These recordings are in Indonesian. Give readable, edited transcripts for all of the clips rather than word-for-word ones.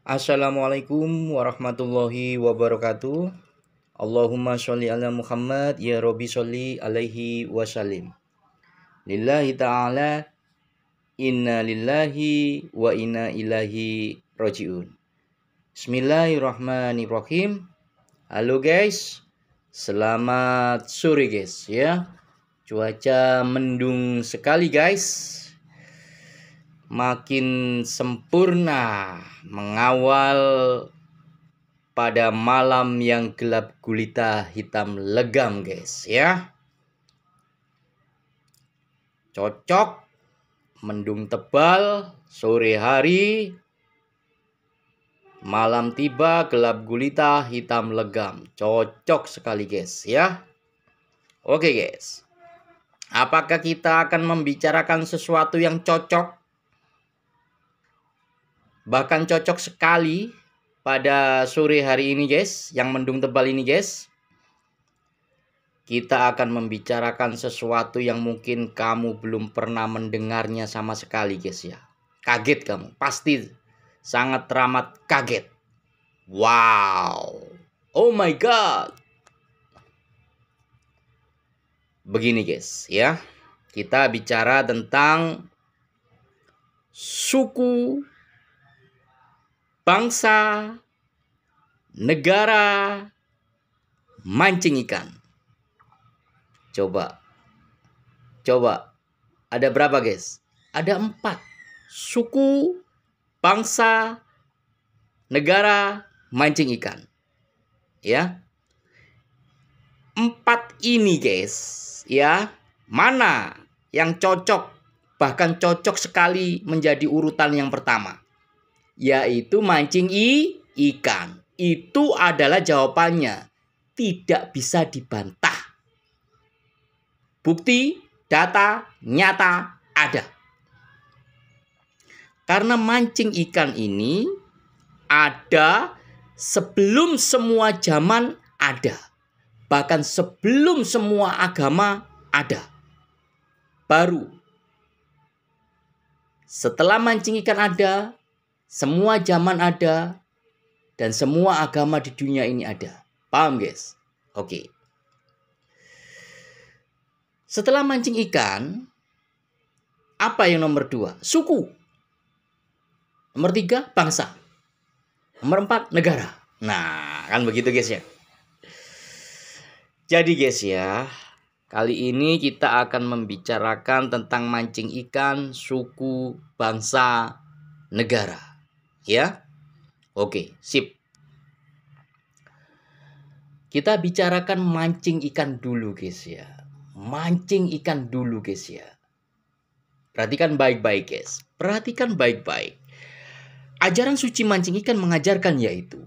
Assalamualaikum warahmatullahi wabarakatuh. Allahumma sholli ala Muhammad ya Rabbi sholli alaihi wasallim. Lillahi ta'ala inna lillahi wa inna ilaihi rajiun. Bismillahirrahmanirrahim. Halo guys, selamat sore guys ya. Cuaca mendung sekali guys. Makin sempurna mengawal pada malam yang gelap gulita hitam legam guys ya. Cocok mendung tebal sore hari, malam tiba gelap gulita hitam legam. Cocok sekali guys ya. Oke guys, apakah kita akan membicarakan sesuatu yang cocok? Bahkan cocok sekali pada sore hari ini guys, yang mendung tebal ini guys. Kita akan membicarakan sesuatu yang mungkin kamu belum pernah mendengarnya sama sekali guys ya. Kaget kamu, pasti sangat teramat kaget. Wow, oh my god. Begini guys ya, kita bicara tentang suku, bangsa, negara, mancing ikan. Coba. Ada berapa guys? Ada 4. Suku, bangsa, negara, mancing ikan. Ya. 4 ini guys. Ya. Mana yang cocok? Bahkan cocok sekali menjadi urutan yang pertama. Yaitu mancing ikan. Itu adalah jawabannya. Tidak bisa dibantah. Bukti, data, nyata ada. Karena mancing ikan ini ada sebelum semua zaman ada. Bahkan sebelum semua agama ada. Baru setelah mancing ikan ada, semua zaman ada, dan semua agama di dunia ini ada. Paham guys? Oke. Setelah mancing ikan, apa yang nomor 2? Suku. Nomor 3, bangsa. Nomor 4, negara. Nah, kan begitu guys ya. Jadi guys ya, kali ini kita akan membicarakan tentang mancing ikan, suku, bangsa, negara. Ya, oke, sip. Kita bicarakan mancing ikan dulu guys ya. Mancing ikan dulu guys ya. Perhatikan baik-baik guys. Perhatikan baik-baik. Ajaran suci mancing ikan mengajarkan yaitu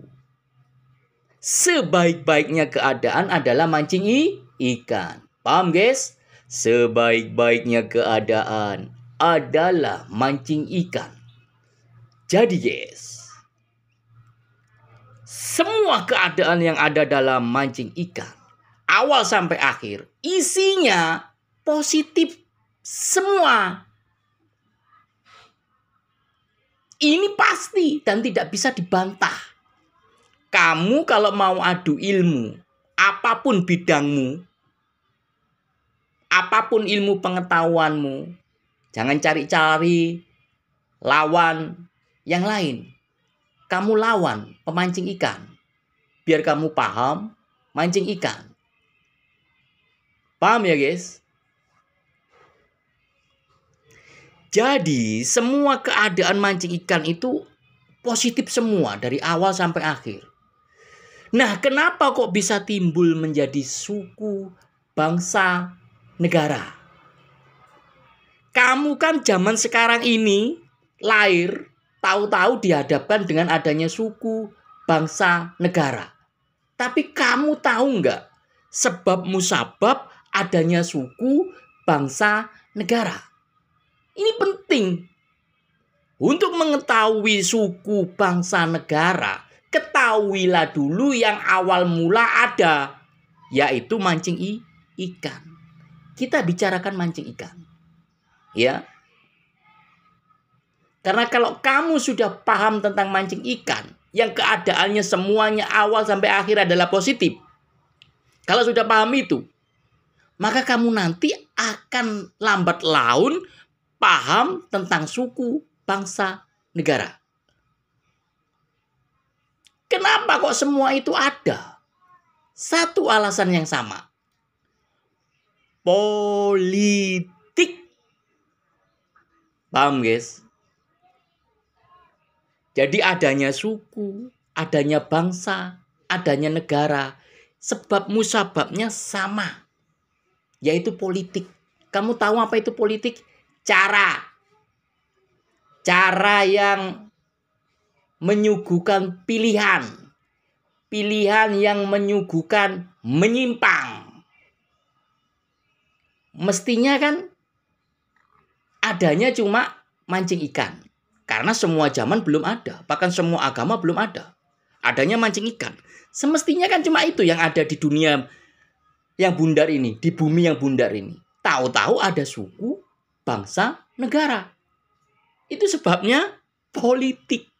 sebaik-baiknya keadaan adalah mancing ikan. Paham guys? Sebaik-baiknya keadaan adalah mancing ikan. Jadi guys, semua keadaan yang ada dalam mancing ikan, awal sampai akhir, isinya positif semua. Ini pasti dan tidak bisa dibantah. Kamu kalau mau adu ilmu, apapun bidangmu, apapun ilmu pengetahuanmu, jangan cari-cari lawan yang lain. Kamu lawan pemancing ikan. Biar kamu paham mancing ikan. Paham ya guys? Jadi semua keadaan mancing ikan itu positif semua dari awal sampai akhir. Nah, kenapa kok bisa timbul menjadi suku, bangsa, negara? Kamu kan zaman sekarang ini lahir, tahu-tahu dihadapkan dengan adanya suku, bangsa, negara. Tapi kamu tahu nggak sebab musabab adanya suku, bangsa, negara? Ini penting. Untuk mengetahui suku, bangsa, negara, ketahuilah dulu yang awal mula ada, yaitu mancing ikan. Kita bicarakan mancing ikan. Ya. Karena kalau kamu sudah paham tentang mancing ikan, yang keadaannya semuanya awal sampai akhir adalah positif. Kalau sudah paham itu, maka kamu nanti akan lambat laun paham tentang suku, bangsa, negara. Kenapa kok semua itu ada? Satu alasan yang sama. Politik. Paham, guys? Jadi adanya suku, adanya bangsa, adanya negara, sebab musababnya sama, yaitu politik. Kamu tahu apa itu politik? Cara yang menyuguhkan pilihan yang menyuguhkan menyimpang. Mestinya kan adanya cuma mancing ikan. Karena semua zaman belum ada. Bahkan semua agama belum ada. Adanya mancing ikan. Semestinya kan cuma itu yang ada di dunia yang bundar ini. Di bumi yang bundar ini. Tahu-tahu ada suku, bangsa, negara. Itu sebabnya politik.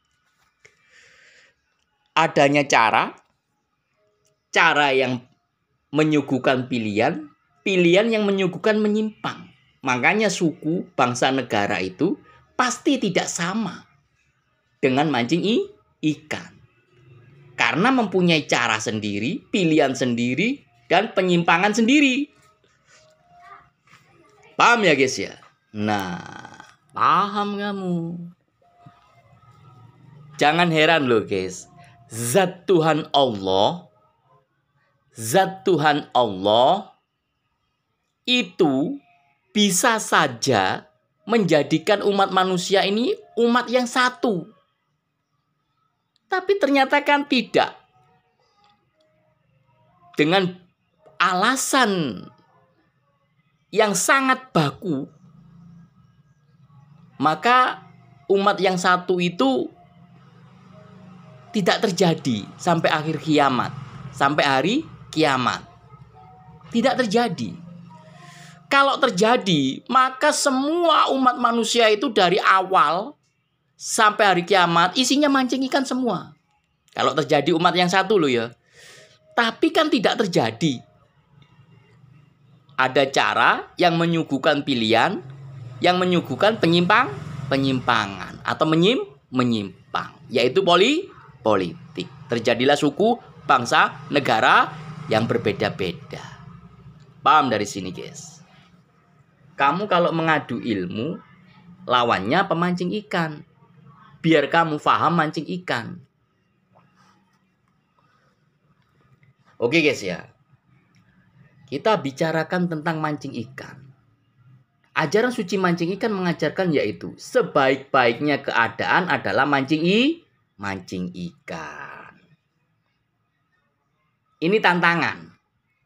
Adanya cara yang menyuguhkan pilihan yang menyuguhkan menyimpang. Makanya suku, bangsa, negara itu pasti tidak sama dengan mancing ikan. Karena mempunyai cara sendiri, pilihan sendiri, dan penyimpangan sendiri. Paham ya guys ya? Nah, paham kamu. Jangan heran loh guys. Zat Tuhan Allah itu bisa saja menjadikan umat manusia ini umat yang satu. Tapi ternyata kan tidak. Dengan alasan yang sangat baku, maka umat yang satu itu tidak terjadi sampai akhir kiamat. Sampai hari kiamat. Tidak terjadi. Kalau terjadi, maka semua umat manusia itu dari awal sampai hari kiamat isinya mancing ikan semua. Kalau terjadi umat yang satu loh ya. Tapi kan tidak terjadi. Ada cara yang menyuguhkan pilihan, yang menyuguhkan penyimpangan atau menyimpang, yaitu politik. Terjadilah suku, bangsa, negara yang berbeda-beda. Paham dari sini, guys? Kamu kalau mengadu ilmu, lawannya pemancing ikan. Biar kamu paham mancing ikan. Oke guys ya. Kita bicarakan tentang mancing ikan. Ajaran suci mancing ikan mengajarkan yaitu sebaik-baiknya keadaan adalah mancing ikan. Ini tantangan.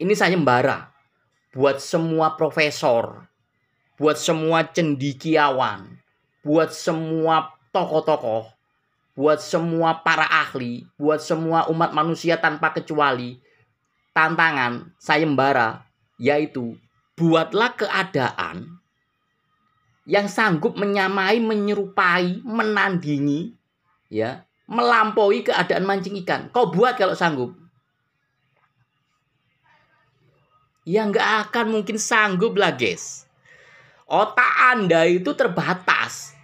Ini sayembara buat semua profesor, buat semua cendekiawan, buat semua tokoh-tokoh, buat semua para ahli, buat semua umat manusia tanpa kecuali. Tantangan sayembara yaitu buatlah keadaan yang sanggup menyamai, menyerupai, menandingi, ya, melampaui keadaan mancing ikan. Kau buat kalau sanggup. Ya nggak akan mungkin sanggup lah guys. Otak Anda itu terbatas.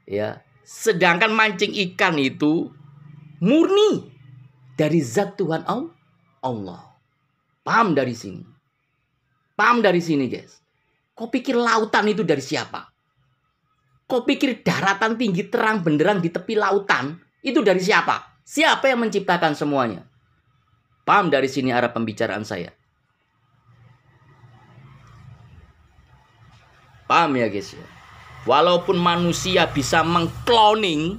Ya, sedangkan mancing ikan itu murni dari zat Tuhan Allah. Paham dari sini? Paham dari sini, guys? Kau pikir lautan itu dari siapa? Kau pikir daratan tinggi terang benderang di tepi lautan itu dari siapa? Siapa yang menciptakan semuanya? Paham dari sini arah pembicaraan saya? Paham ya guys ya? Walaupun manusia bisa mengkloning,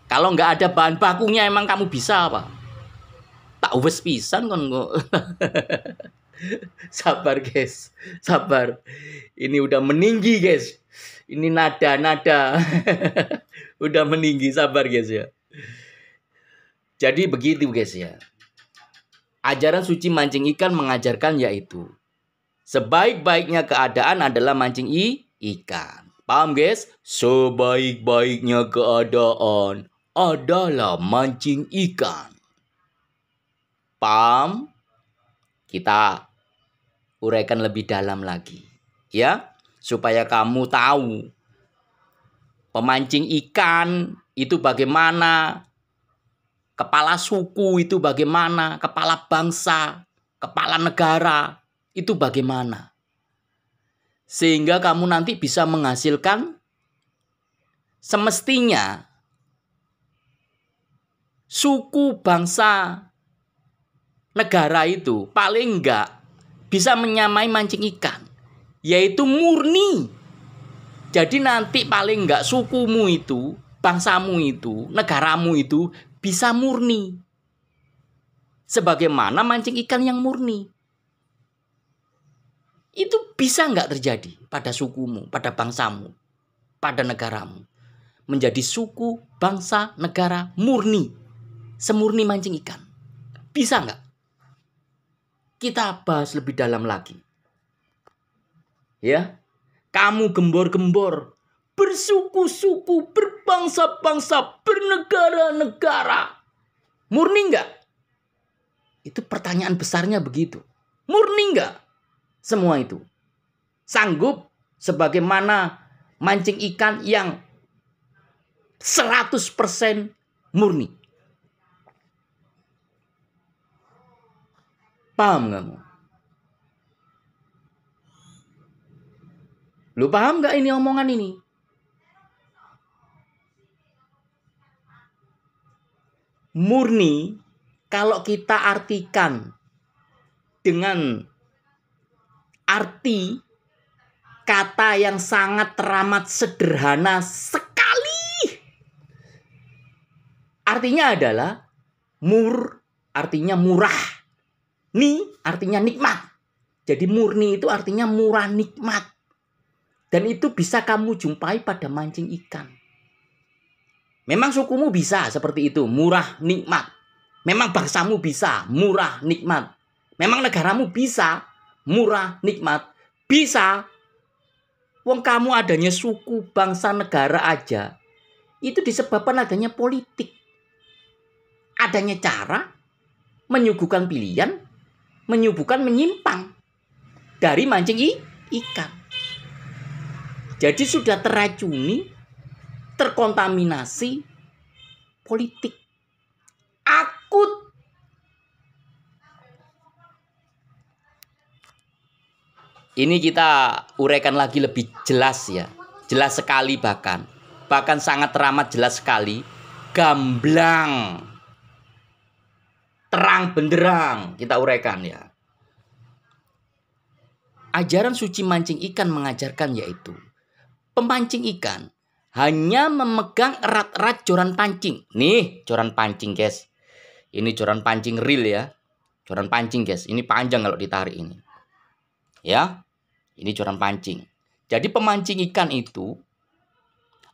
kalau nggak ada bahan bakunya emang kamu bisa apa? Tak wes pisan kon kok. Sabar guys, sabar. Ini udah meninggi guys. Ini nada udah meninggi, sabar guys ya. Jadi begitu guys ya. Ajaran suci mancing ikan mengajarkan yaitu sebaik-baiknya keadaan adalah mancing ikan. Paham guys? Sebaik-baiknya keadaan adalah mancing ikan. Paham? Kita uraikan lebih dalam lagi. Ya, supaya kamu tahu pemancing ikan itu bagaimana, kepala suku itu bagaimana, kepala bangsa, kepala negara itu bagaimana. Sehingga kamu nanti bisa menghasilkan semestinya suku, bangsa, negara itu paling enggak bisa menyamai mancing ikan, yaitu murni. Jadi nanti paling enggak sukumu itu, bangsamu itu, negaramu itu bisa murni. Sebagaimana mancing ikan yang murni. Itu bisa enggak terjadi pada sukumu, pada bangsamu, pada negaramu. Menjadi suku, bangsa, negara murni. Semurni mancing ikan. Bisa enggak? Kita bahas lebih dalam lagi. Ya, kamu gembor-gembor, bersuku-suku, berbangsa-bangsa, bernegara-negara. Murni enggak? Itu pertanyaan besarnya begitu. Murni enggak? Semua itu. Sanggup sebagaimana mancing ikan yang 100% murni. Paham kamu? Lu paham gak ini omongan ini? Murni kalau kita artikan dengan arti kata yang sangat teramat sederhana sekali. Artinya adalah artinya murah. Ni artinya nikmat. Jadi murni itu artinya murah nikmat. Dan itu bisa kamu jumpai pada mancing ikan. Memang sukumu bisa seperti itu, murah nikmat. Memang bangsamu bisa, murah nikmat. Memang negaramu bisa, murah nikmat. Bisa. Wong kamu adanya suku, bangsa, negara aja. Itu disebabkan adanya politik. Adanya cara menyuguhkan pilihan, menyuguhkan menyimpang dari mancing ikan. Jadi sudah teracuni, terkontaminasi politik akut. Ini kita uraikan lagi lebih jelas ya. Jelas sekali bahkan sangat teramat jelas sekali. Gamblang. Terang benderang kita uraikan ya. Ajaran suci mancing ikan mengajarkan yaitu pemancing ikan hanya memegang erat-erat joran pancing. Nih joran pancing guys. Ini joran pancing real ya. Joran pancing guys. Ini panjang kalau ditarik ini. Ya. Ini joran pancing. Jadi pemancing ikan itu,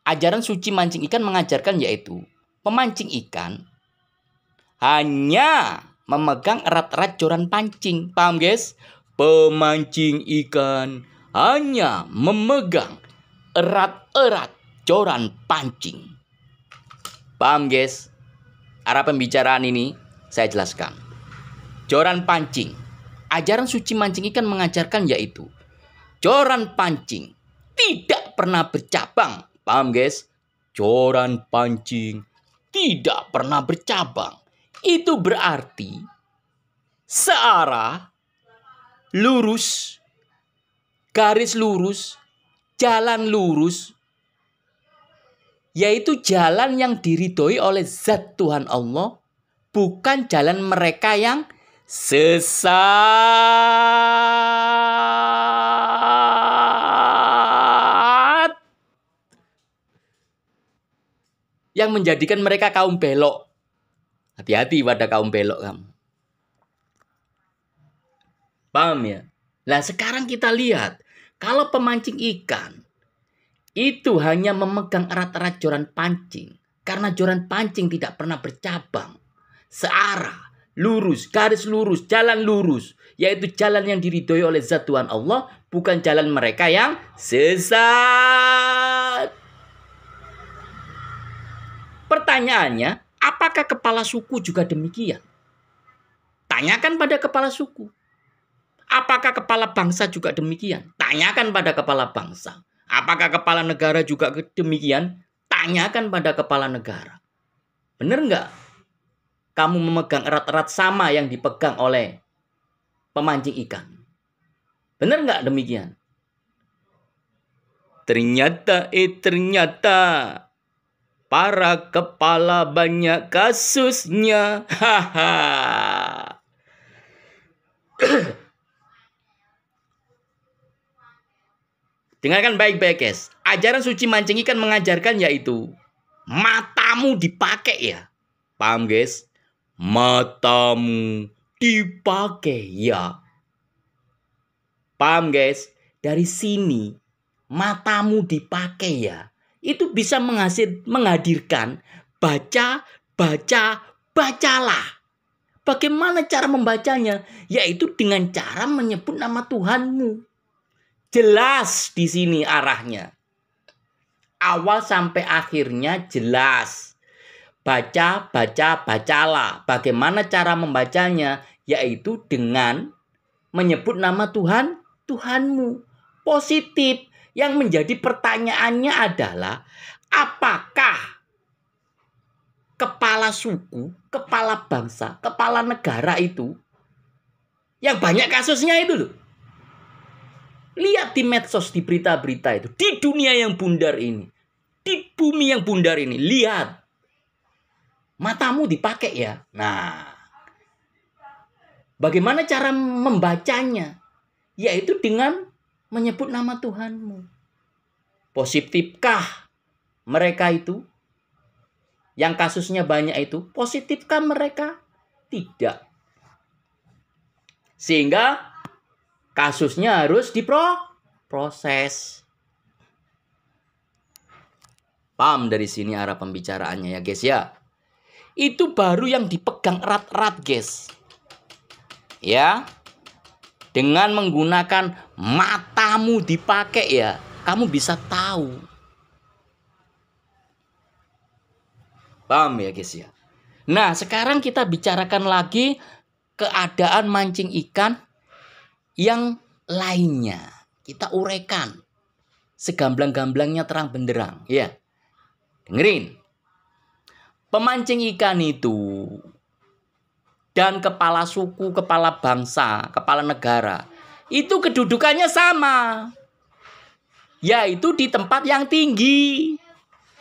ajaran suci mancing ikan mengajarkan yaitu pemancing ikan hanya memegang erat-erat joran pancing. Paham guys? Pemancing ikan hanya memegang erat-erat joran pancing. Paham guys? Arah pembicaraan ini saya jelaskan. Joran pancing. Ajaran suci mancing ikan mengajarkan yaitu joran pancing tidak pernah bercabang. Paham guys? Joran pancing tidak pernah bercabang. Itu berarti searah, lurus, garis lurus, jalan lurus, yaitu jalan yang diridhoi oleh zat Tuhan Allah, bukan jalan mereka yang sesat, yang menjadikan mereka kaum belok. Hati-hati pada kaum belok kamu. Paham ya? Nah sekarang kita lihat, kalau pemancing ikan itu hanya memegang erat-erat joran pancing, karena joran pancing tidak pernah bercabang, searah, lurus, garis lurus, jalan lurus, yaitu jalan yang diridhoi oleh zat Tuhan Allah, bukan jalan mereka yang sesat. Pertanyaannya, apakah kepala suku juga demikian? Tanyakan pada kepala suku. Apakah kepala bangsa juga demikian? Tanyakan pada kepala bangsa. Apakah kepala negara juga demikian? Tanyakan pada kepala negara. Benar nggak? Kamu memegang erat-erat sama yang dipegang oleh pemancing ikan. Benar nggak demikian? Ternyata para kepala banyak kasusnya. Haha. Dengarkan baik-baik, guys. Ajaran suci mancing ikan mengajarkan yaitu matamu dipakai ya. Paham, guys? Matamu dipakai ya. Paham, guys? Dari sini matamu dipakai ya. Itu bisa menghadirkan bacalah. Bagaimana cara membacanya? Yaitu dengan cara menyebut nama Tuhanmu. Jelas di sini arahnya. Awal sampai akhirnya jelas. Bacalah. Bagaimana cara membacanya? Yaitu dengan menyebut nama Tuhanmu. Positif. Yang menjadi pertanyaannya adalah, apakah kepala suku, kepala bangsa, kepala negara itu yang banyak kasusnya itu loh. Lihat di medsos, di berita-berita itu. Di dunia yang bundar ini. Di bumi yang bundar ini. Lihat. Matamu dipakai ya. Nah. Bagaimana cara membacanya? Yaitu dengan menyebut nama Tuhanmu. Positifkah mereka itu? Yang kasusnya banyak itu. Positifkah mereka? Tidak. Sehingga kasusnya harus diproses. Paham dari sini arah pembicaraannya ya guys ya. Itu baru yang dipegang erat-erat guys. Ya. Dengan menggunakan matamu dipakai ya. Kamu bisa tahu. Paham ya guys ya. Nah sekarang kita bicarakan lagi keadaan mancing ikan yang lainnya. Kita uraikan. Segamblang-gamblangnya terang benderang. Ya. Dengerin. Pemancing ikan itu. Dan kepala suku, kepala bangsa, kepala negara. Itu kedudukannya sama. Yaitu di tempat yang tinggi.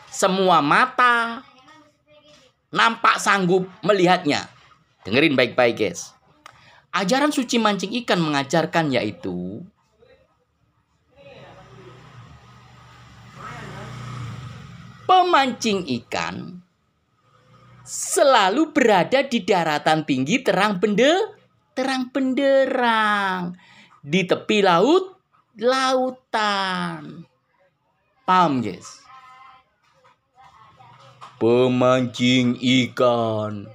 Semua mata nampak sanggup melihatnya. Dengerin baik-baik guys. Ajaran suci mancing ikan mengajarkan yaitu pemancing ikan selalu berada di daratan tinggi terang benderang di tepi lautan. Paham guys? Pemancing ikan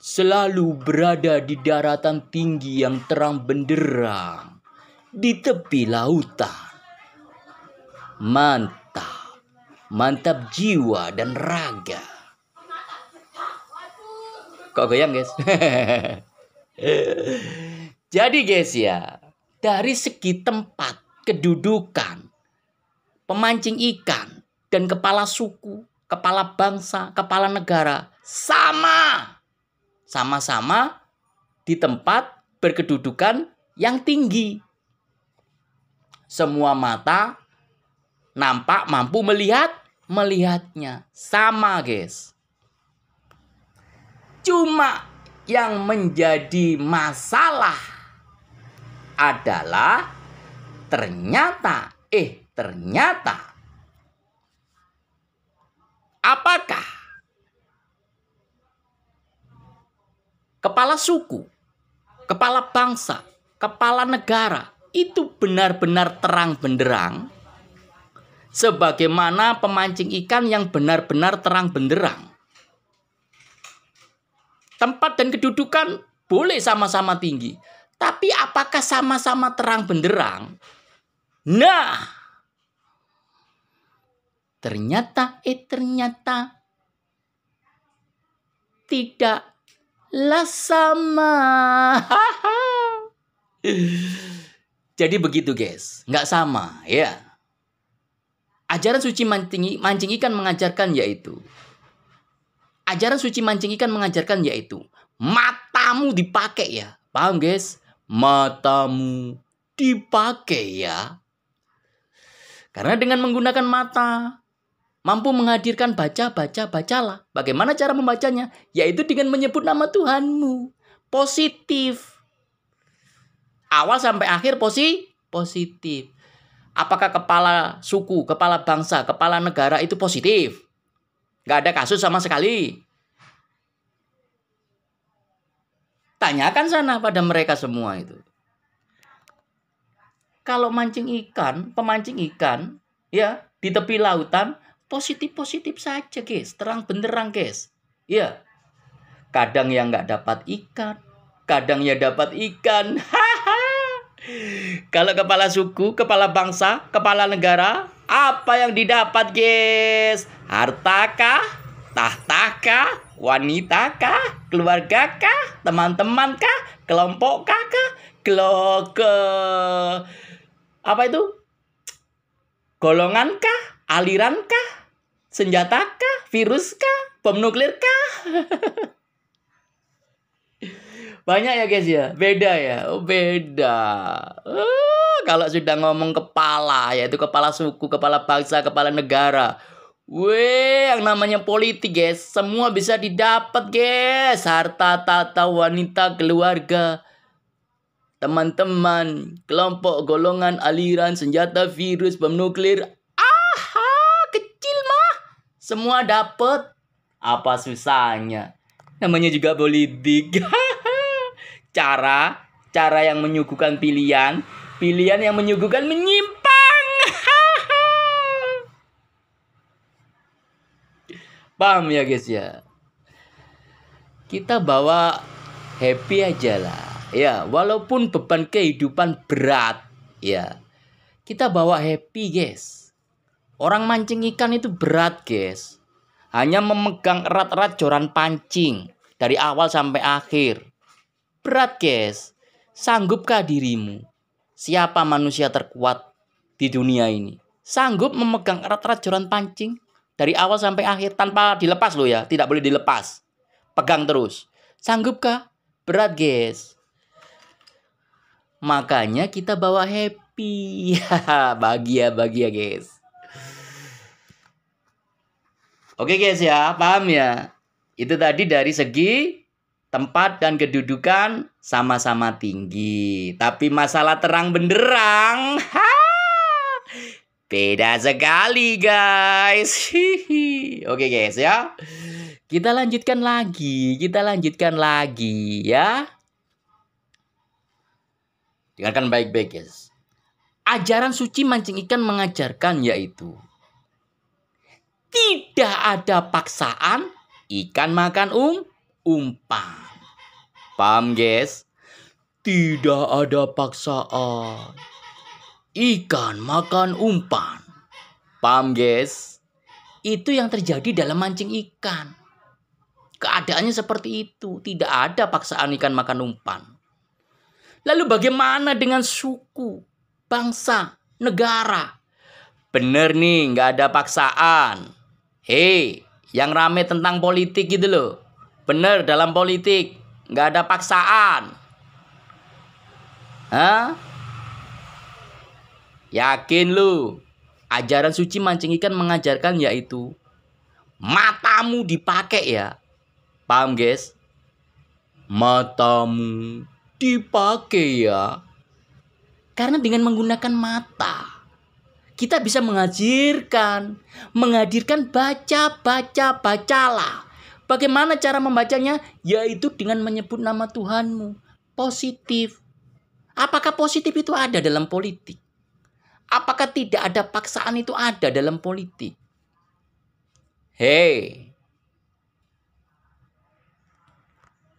selalu berada di daratan tinggi yang terang benderang di tepi lautan. Mantap jiwa dan raga. Kok goyang guys? Jadi guys ya, dari segi tempat, kedudukan, pemancing ikan dan kepala suku, kepala bangsa, kepala negara sama-sama di tempat berkedudukan yang tinggi. Semua mata nampak mampu melihatnya. Sama guys. Cuma yang menjadi masalah adalah ternyata apakah kepala suku, kepala bangsa, kepala negara itu benar-benar terang benderang sebagaimana pemancing ikan yang benar-benar terang benderang. Tempat dan kedudukan boleh sama-sama tinggi, tapi apakah sama-sama terang benderang? Nah, ternyata tidaklah sama. Jadi begitu guys, nggak sama ya. Ajaran suci mancing ikan mengajarkan yaitu matamu dipakai ya. Paham guys? Matamu dipakai ya. Karena dengan menggunakan mata mampu menghadirkan bacalah. Bagaimana cara membacanya? Yaitu dengan menyebut nama Tuhanmu. Positif. Awal sampai akhir positif. Apakah kepala suku, kepala bangsa, kepala negara itu positif? Gak ada kasus sama sekali. Tanyakan sana pada mereka semua itu. Kalau mancing ikan, pemancing ikan, ya di tepi lautan, positif saja guys. Terang benderang guys. Ya. Kadang yang gak dapat ikan, kadang ya dapat ikan. Kalau kepala suku, kepala bangsa, kepala negara, apa yang didapat guys? Hartakah? Tahtakah? Wanitakah? Keluargakah? Teman-temankah? Kelompokkah? Apa itu? Golongankah? Alirankah? Senjatakah? Viruskah? Bom nuklirkah? Banyak ya guys ya, beda ya, beda. Kalau sudah ngomong kepala, yaitu kepala suku, kepala bangsa, kepala negara, yang namanya politik guys, semua bisa didapat guys. Harta, tata, wanita, keluarga, teman-teman, kelompok, golongan, aliran, senjata, virus, bom nuklir. Kecil mah, semua dapat. Apa susahnya? Namanya juga politik. Cara yang menyuguhkan pilihan yang menyuguhkan menyimpang. Paham ya guys ya? Kita bawa happy aja lah. Ya, walaupun beban kehidupan berat, ya. Kita bawa happy guys. Orang mancing ikan itu berat guys. Hanya memegang erat-erat joran pancing dari awal sampai akhir. Berat guys. Sanggupkah dirimu? Siapa manusia terkuat di dunia ini? Sanggup memegang erat-erat joran pancing dari awal sampai akhir tanpa dilepas loh ya. Tidak boleh dilepas. Pegang terus. Sanggupkah? Berat guys. Makanya kita bawa happy. Bahagia guys. Oke guys ya. Paham ya? Itu tadi dari segi tempat dan kedudukan sama-sama tinggi. Tapi masalah terang benderang, beda sekali guys. Oke guys ya. Kita lanjutkan lagi ya. Dengarkan baik-baik guys. Ajaran suci mancing ikan mengajarkan yaitu tidak ada paksaan ikan makan umpan. Paham guys? Tidak ada paksaan ikan makan umpan. Paham guys? Itu yang terjadi dalam mancing ikan. Keadaannya seperti itu. Tidak ada paksaan ikan makan umpan. Lalu bagaimana dengan suku, bangsa, negara? Bener nih, nggak ada paksaan. Hei, yang rame tentang politik gitu loh. Bener, dalam politik nggak ada paksaan. Yakin lu? Ajaran suci mancing ikan mengajarkan yaitu matamu dipakai ya. Paham guys? Matamu dipakai ya. Karena dengan menggunakan mata kita bisa menghadirkan bacalah. Bagaimana cara membacanya? Yaitu dengan menyebut nama Tuhanmu. Positif. Apakah positif itu ada dalam politik? Apakah tidak ada paksaan itu ada dalam politik? Hei.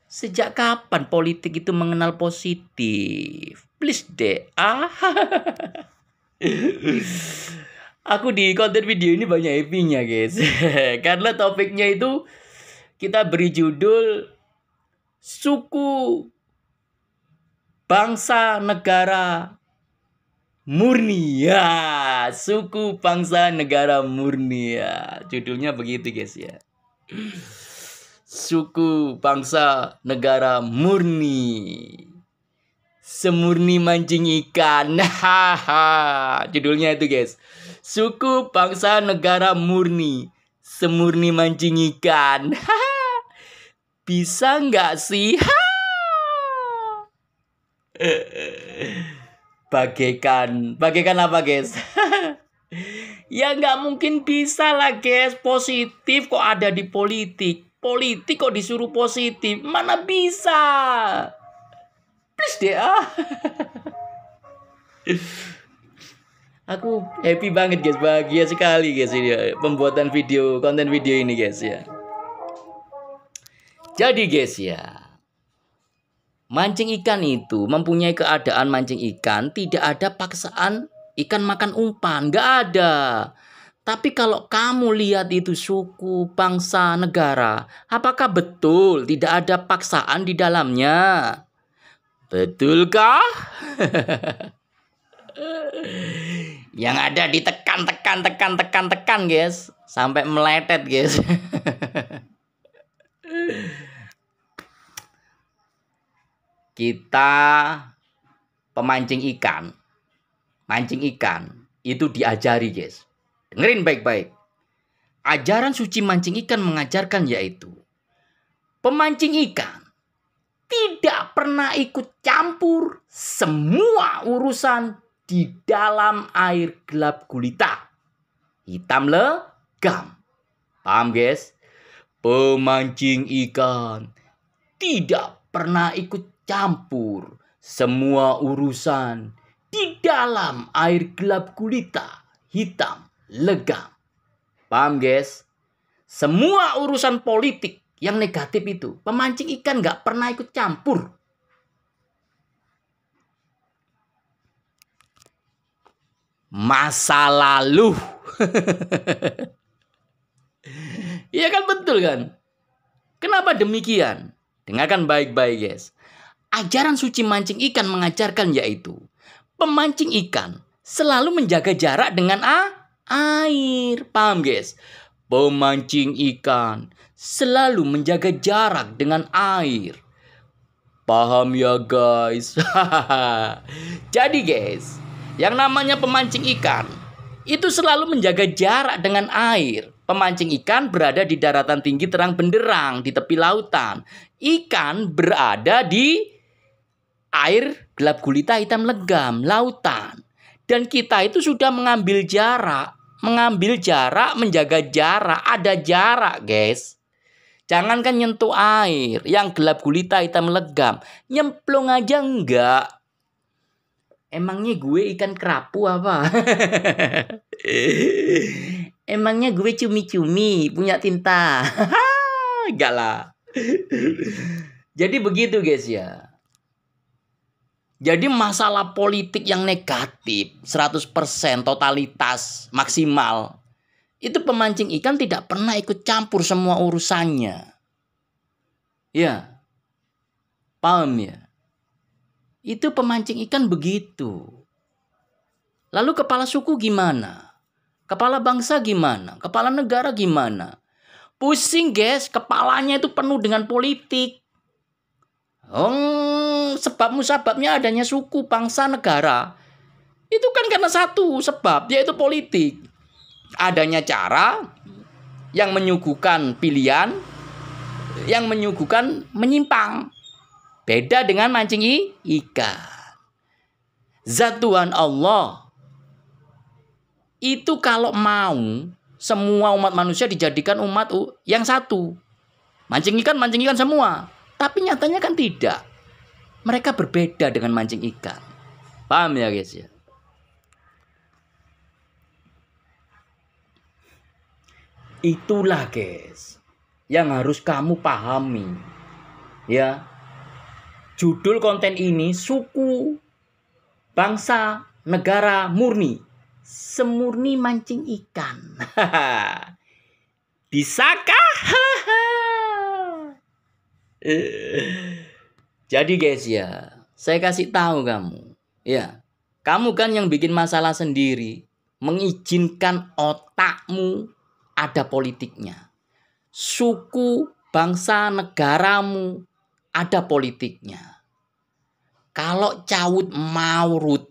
Sejak kapan politik itu mengenal positif? Please deh. Aku di konten video ini banyak happy-nya guys. Karena topiknya itu kita beri judul Suku Bangsa Negara Murni. Ya, Suku Bangsa Negara Murni. Ya, judulnya begitu guys ya. Suku Bangsa Negara Murni. Semurni mancing ikan. Judulnya itu guys. Suku Bangsa Negara Murni. Semurni mancing ikan. Bisa nggak sih? Bagaikan apa guys? Ya nggak mungkin bisa lah guys. Positif kok ada di politik. Politik kok disuruh positif. Mana bisa? Please deh Aku happy banget guys. Bahagia sekali guys ini pembuatan video, konten video ini guys ya. Jadi guys ya, mancing ikan itu mempunyai keadaan mancing ikan, tidak ada paksaan ikan makan umpan, nggak ada. Tapi kalau kamu lihat itu suku, bangsa, negara, apakah betul tidak ada paksaan di dalamnya? Betulkah? Yang ada ditekan guys, sampai meletet guys. Kita pemancing ikan, mancing ikan itu diajari guys. Dengerin baik-baik. Ajaran suci mancing ikan mengajarkan yaitu pemancing ikan tidak pernah ikut campur semua urusan di dalam air gelap gulita, hitam legam. Paham guys? Pemancing ikan tidak pernah ikut campur semua urusan di dalam air gelap gulita, hitam legam. Paham guys? Semua urusan politik yang negatif itu pemancing ikan nggak pernah ikut campur. Masa lalu. Iya kan, betul kan? Kenapa demikian? Dengarkan baik-baik guys. Ajaran suci mancing ikan mengajarkan yaitu pemancing ikan selalu menjaga jarak dengan air. Paham guys? Pemancing ikan selalu menjaga jarak dengan air. Paham ya guys? Jadi guys, yang namanya pemancing ikan itu selalu menjaga jarak dengan air. Pemancing ikan berada di daratan tinggi terang benderang di tepi lautan. Ikan berada di air gelap gulita hitam legam, lautan. Dan kita itu sudah mengambil jarak, menjaga jarak, ada jarak guys. Jangankan nyentuh air yang gelap gulita hitam legam, nyemplung aja enggak. Emangnya gue ikan kerapu apa? Emangnya gue cumi-cumi punya tinta? Enggak lah. Jadi begitu guys ya. Jadi masalah politik yang negatif 100% totalitas maksimal, itu pemancing ikan tidak pernah ikut campur semua urusannya. Ya. Paham ya? Itu pemancing ikan begitu. Lalu kepala suku gimana? Kepala bangsa gimana? Kepala negara gimana? Pusing guys, kepalanya itu penuh dengan politik. Sebab musababnya adanya suku, bangsa, negara. Itu kan karena satu sebab, yaitu politik. Adanya cara yang menyuguhkan pilihan, yang menyuguhkan menyimpang. Beda dengan mancing ikan. Zat Tuhan Allah itu kalau mau semua umat manusia dijadikan umat yang satu. Mancing ikan semua. Tapi nyatanya kan tidak. Mereka berbeda dengan mancing ikan. Paham ya guys ya? Itulah guys yang harus kamu pahami. Ya. Judul konten ini suku, bangsa, negara murni. Semurni mancing ikan. Bisakah? Jadi guys ya, saya kasih tahu kamu. Ya, kamu kan yang bikin masalah sendiri. Mengizinkan otakmu ada politiknya. Suku, bangsa, negaramu ada politiknya. Kalau cawut maurut,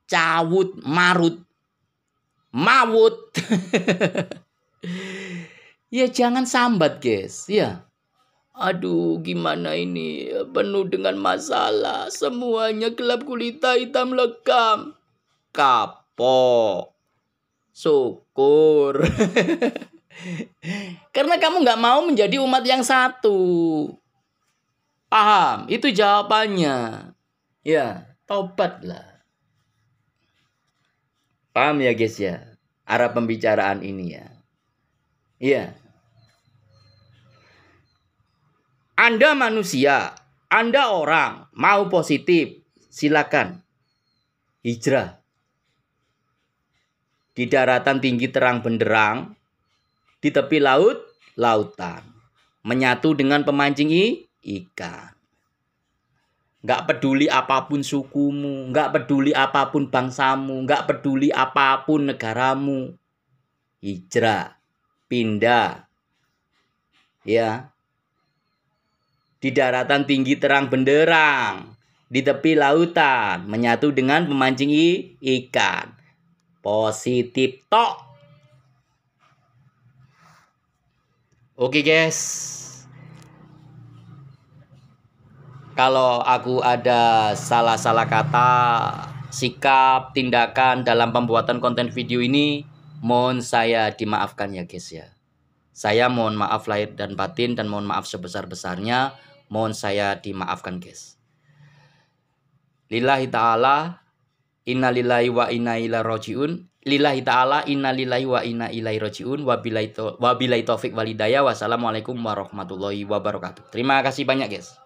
cawut marut, mawut. Ya jangan sambat guys, ya. Aduh gimana ini, penuh dengan masalah, semuanya gelap gulita hitam legam. Kapok, syukur. Karena kamu nggak mau menjadi umat yang satu. Paham? Itu jawabannya. Ya, tobatlah. Paham ya guys ya? Arah pembicaraan ini ya. Iya. Anda manusia, Anda orang, mau positif, silakan. Hijrah. Di daratan tinggi terang benderang, di tepi laut, lautan. Menyatu dengan pemancing ikan. Nggak peduli apapun sukumu, nggak peduli apapun bangsamu, nggak peduli apapun negaramu. Hijrah, pindah. Ya. Di daratan tinggi terang benderang, di tepi lautan, menyatu dengan pemancing ikan. Positif tok. Oke guys. Kalau aku ada salah-salah kata, sikap, tindakan dalam pembuatan konten video ini, mohon saya dimaafkan ya guys ya. Saya mohon maaf lahir dan batin dan mohon maaf sebesar-besarnya. Mohon saya dimaafkan guys. Lillahi ta'ala, inna lillahi wa inna ilaihi raji'un. Lillahi ta'ala, inna lillahi wa inna ilaihi raji'un. Wabillahi taufik walhidayah. Wassalamualaikum warahmatullahi wabarakatuh. Terima kasih banyak guys.